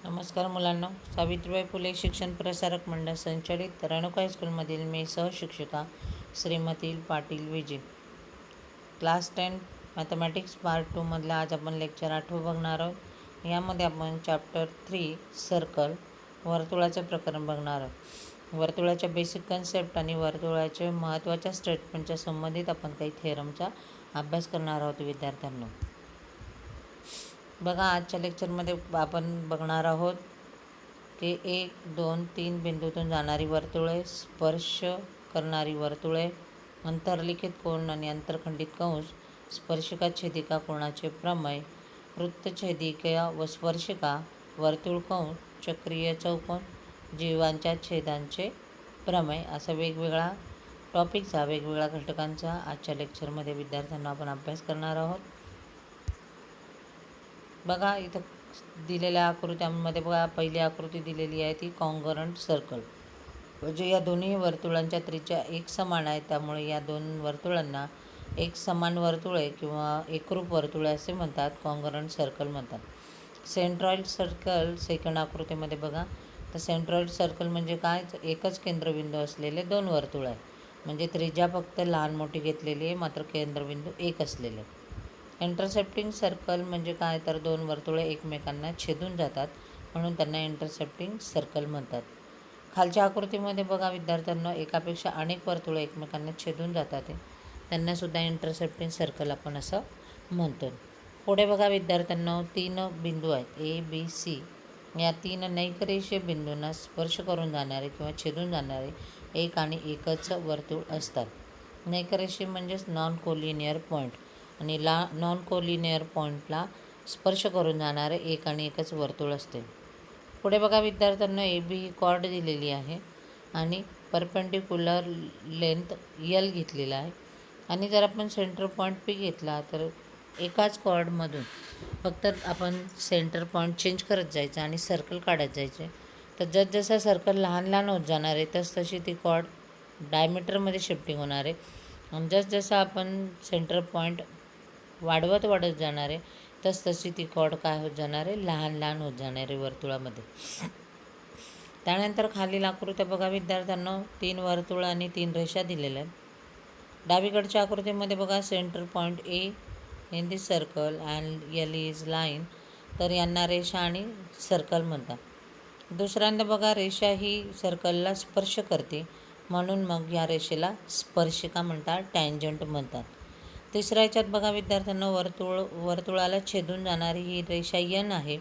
नमस्कार मुलांना. सावित्रीबाई फुले शिक्षण प्रसारक मंडळ संचलित रेणुका हायस्कूलमधील मी सहशिक्षिका Shrimati Patil Vijay. Class 10 mathematics part 2 मधला आज आपण लेक्चर 8 बघणार आहोत. यामध्ये आपण चॅप्टर 3 सर्कल वर्तुळाचे प्रकरण बघणार आहोत. वर्तुळाच्या बेसिक कन्सेप्ट आणि वर्तुळाच्या महत्त्वाच्या स्टेटमेंटच्या संबंधित आपण काही थेरमचा अभ्यास करणार आहोत विद्यार्थ्यांना. बघा, आजच्या लेक्चरमध्ये आपण बघणार आहोत की 1, 2, 3 बिंदूतून जाणारी वर्तुळे, स्पर्श करणारी वर्तुळे, अंतर्लिखित कोन आणि अंतरखंडित कंस, स्पर्शिका छेदिका कोणाचे प्रमेय, वृत्तछेदिका व स्पर्शिका, वर्तुळ कंस, चक्रीय चौकोन, जीवांच्या छेदांचे प्रमेय असा वेगवेगळा टॉपिकचा वेगवेगळ्या घटकांचा आजच्या लेक्चरमध्ये विद्यार्थ्यांना आपण अभ्यास करणार आहोत. बघा, इथं दिलेल्या आकृत्यांमध्ये बघा, पहिली आकृती दिलेली आहे ती कॉन्ग्रुएंट सर्कल, म्हणजे या दोन्ही वर्तुळांच्या त्रिज्या एक समान आहे, त्यामुळे या दोन वर्तुळांना एक समान वर्तुळे किंवा एकरूप वर्तुळे असे म्हणतात, कॉन्ग्रुएंट सर्कल म्हणतात. सेंट्रॉइड सर्कल सेकंड आकृतीमध्ये बघा, तर सेंट्रॉइड सर्कल म्हणजे काय, एकच केंद्रबिंदू असलेले दोन वर्तुळ आहे, म्हणजे त्रिज्या फक्त लहान मोठी घेतलेली आहे, मात्र केंद्रबिंदू एक असलेले. इंटरसेप्टिंग सर्कल म्हणजे काय, तर दोन वर्तुळे एकमेकांना छेदून जातात, म्हणून त्यांना इंटरसेप्टिंग सर्कल म्हणतात. खालच्या आकृतीमध्ये बघा विद्यार्थ्यांना, एकापेक्षा अनेक वर्तुळे एकमेकांना छेदून जातात, त्यांनासुद्धा इंटरसेप्टिंग सर्कल आपण असं म्हणतो. पुढे बघा विद्यार्थ्यांना, 3 बिंदू आहेत ए, बी, सी. या 3 नैकरेषीय बिंदूंना स्पर्श करून जाणारे किंवा छेदून जाणारे एक आणि एकच वर्तुळ असतात. नैकरेषीय म्हणजेच नॉन कोलिनियर पॉईंट, आणि नॉन कोलिनियर पॉईंटला स्पर्श करून जाणारे एक आणि एकच वर्तुळ असते. पुढे बघा विद्यार्थ्यांना, ए बी ही कॉर्ड दिलेली आहे आणि परपेंडिक्युलर लेंथ यल घेतलेला आहे, आणि जर आपण सेंटर पॉईंट पी घेतला तर एकाच कॉर्डमधून फक्त आपण सेंटर पॉईंट चेंज करत जायचं आणि सर्कल काढत जायचे. तर जसजसा सर्कल लहान लहान होत जाणार आहे तसतशी ती कॉर्ड डायमीटरमध्ये शिफ्टिंग होणार आहे, आणि जसजसं आपण सेंटर पॉईंट वाढवत जाणार आहे तसतशी ती कॉर्ड काय होत जाणार आहे, लहान लहान होत जाणार आहे वर्तुळामध्ये. त्यानंतर खालील आकृत्या बघा विद्यार्थ्यांना, 3 वर्तुळ आणि 3 रेषा दिलेल्या आहेत. डावीकडच्या आकृतीमध्ये बघा, centre point A in this circle and L is line, तर यांना रेषा आणि सर्कल म्हणतात. दुसऱ्यांदा बघा, रेषा ही सर्कलला स्पर्श करते, म्हणून मग या रेषेला स्पर्शिका म्हणतात, टँजंट म्हणतात. तिसऱ्या ह्याच्यात बघा विद्यार्थ्यांना, वर्तुळाला छेदून जाणारी ही रेषा यन आहे,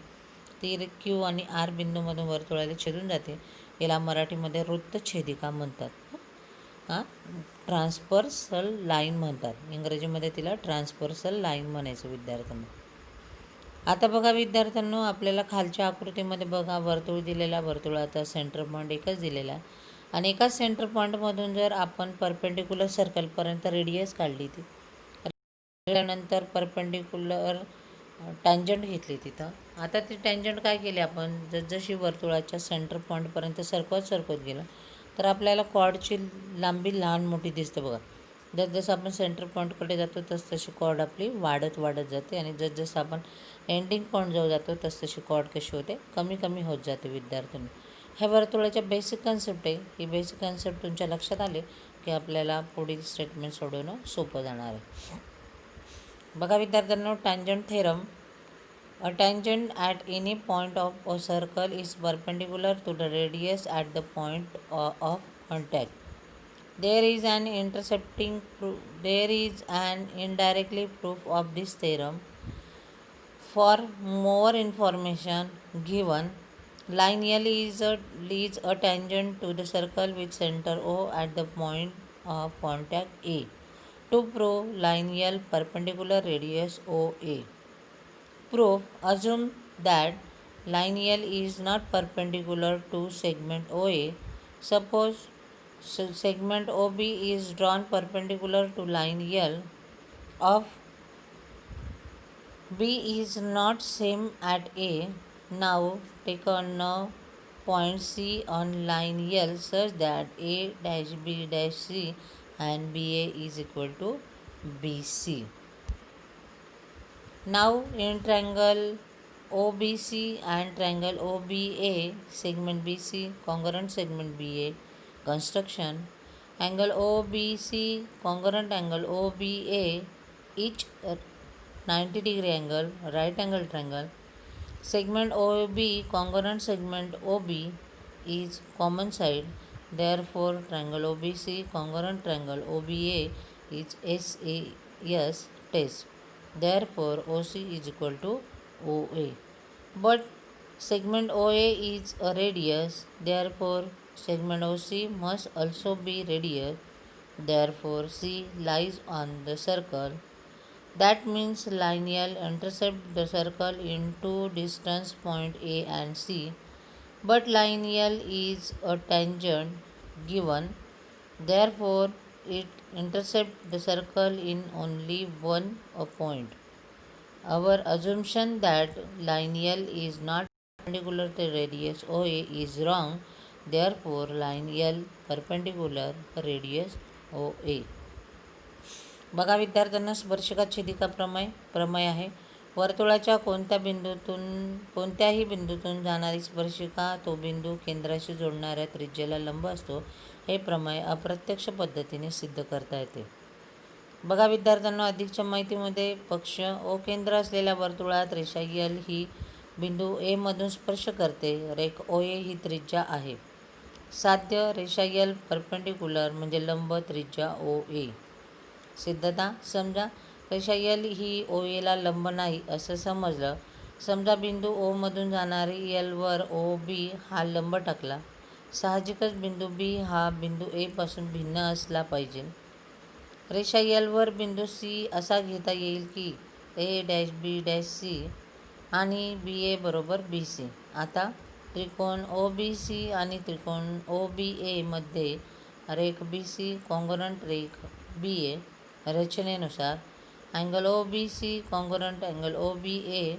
ती क्यू आणि आर बिंदूमधून वर्तुळाला छेदून जाते, याला मराठीमध्ये वृत्तछेदिका म्हणतात. ट्रान्सपर्सल लाईन म्हणतात, इंग्रजीमध्ये तिला ट्रान्सपर्सल लाईन म्हणायचं विद्यार्थ्यांना. आता बघा विद्यार्थ्यांनो, आपल्याला खालच्या आकृतीमध्ये बघा वर्तुळ दिलेला, वर्तुळाचा सेंटर पॉईंट एकच दिलेला आहे, आणि एकाच सेंटर पॉईंटमधून जर आपण परपेंडिक्युलर सर्कलपर्यंत रेडियस काढली, ती त्यानंतर परपेंडिक्युलर टँजंट घेतली तिथं. आता ती टँजंट काय केली आपण, जसजशी वर्तुळाच्या सेंटर पॉईंटपर्यंत सरकवत गेलं तर आपल्याला कॉर्डची लांबी लहान मोठी दिसते बघा. जसजसं आपण सेंटर पॉईंटकडे जातो तसतशी कॉर्ड आपली वाढत जाते, आणि जसजसं आपण एंडिंग पॉईंटजवळ जातो तसतशी कॉर्ड कशी होते, कमी कमी होत जाते विद्यार्थ्यांनी. ह्या वर्तुळाच्या बेसिक कन्सेप्ट आहे. ही बेसिक कन्सेप्ट तुमच्या लक्षात आले की आपल्याला पुढील स्टेटमेंट सोडवणं सोपं जाणार आहे. बघा विद्यार्थ्यांनो, tangent theorem. A tangent at any point of a circle is perpendicular to the radius at the point of contact. There is an indirectly proof of this theorem. For more information given, line L is a tangent to the circle with center O at the point of contact A. To prove line L perpendicular radius OA. Proof. Assume that line L is not perpendicular to segment OA. Suppose segment OB is drawn perpendicular to line L of B is not same at A. Now take on point C on line L such that A dash B dash C and BA is equal to BC. Now in triangle OBC and triangle OBA, segment BC, congruent segment BA, construction. Angle OBC, congruent angle OBA, each 90-degree angle, right angle triangle. Segment OB, congruent segment OB is common side. Therefore, triangle OBC, congruent triangle OBA is SAS test. Therefore, OC is equal to OA. But segment OA is a radius. Therefore, segment OC must also be radius. Therefore, C lies on the circle. That means lineal intercept the circle in two distance point A and C, but lineal is a tangent given. Therefore, it intercepts the circle in only one point. Our assumption that lineal is not perpendicular to radius OA is wrong. Therefore, lineal perpendicular radius OA. बघा विद्यार्थ्यांना, स्पर्शिका छेदिका प्रमेय आहे. वर्तुळाच्या कोणत्याही बिंदूतून जाणारी स्पर्शिका तो बिंदू केंद्राशी जोडणाऱ्या त्रिज्येला लंब असतो. हे प्रमेय अप्रत्यक्ष पद्धतीने सिद्ध करता येते. बघा विद्यार्थ्यांना, अधिकच्या माहितीमध्ये पक्ष ओ केंद्र असलेल्या वर्तुळात रेषा एल ही बिंदू ए मधून स्पर्श करते. रेख ओ ए ही त्रिज्या आहे. साध्य रेषा एल परपेंडिक्युलर म्हणजे लंब त्रिज्या ओ ए. सिद्धता. समजा रेषा एल ही ओ एला लंब नाही असं समजलं. समजा बिंदू ओ मधून जाणारी एल वर ओ बी हा लंब टाकला. साहजिकच बिंदू बी हा बिंदू ए पासून भिन्न असला पाहिजे. रेषा एल वर बिंदू सी असा घेता येईल की A dash B dash C आणि बी ए बरोबर बी सी. आता त्रिकोण ओ बी सी आणि त्रिकोण ओ बी ए मध्ये रेख बी सी कॉन्ग्रुएंट रेख बी ए. रचनेनुसार angle O B C congruent angle O B A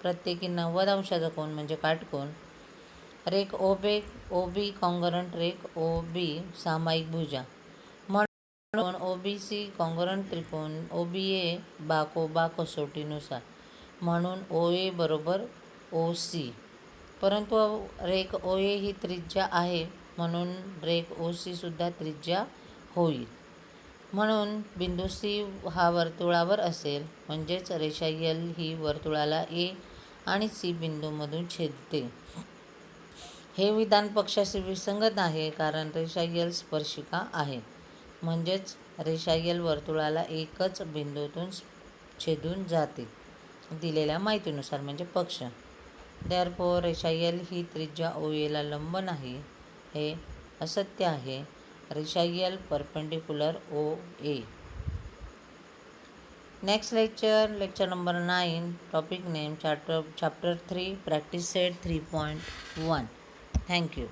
प्रत्येकी 90 अंशाचा कोन म्हणजे काटकोन. रेख ओ बी कॉन्ग्रुएंट रेख ओ बी सामायिक भुजा. म्हणून ओ बी सी कॉन्ग्रुएंट त्रिकोण ओ बी ए बा कसोटीनुसार. म्हणून ओ ए बरोबर ओ सी. परंतु रेख ओ ए ही त्रिज्या आहे म्हणून रेख ओ सी सुद्धा त्रिज्या होईल. म्हणून बिंदू सी हा वर्तुळावर असेल. म्हणजेच रेषा एल ही वर्तुळाला ए आणि सी बिंदूमधून छेदते. हे विधान पक्षाशी विसंगत आहे कारण रेषा एल स्पर्शिका आहे. म्हणजेच रेषा एल वर्तुळाला एकच बिंदूतून छेदून जाते दिलेल्या माहितीनुसार म्हणजे पक्ष. देअरफॉर रेषा एल ही त्रिज्या ओ एला लंब नाही हे असत्य आहे. रेषा L perpendicular O A. Next lecture number 9, topic name chapter 3, practice set 3.1. Thank you.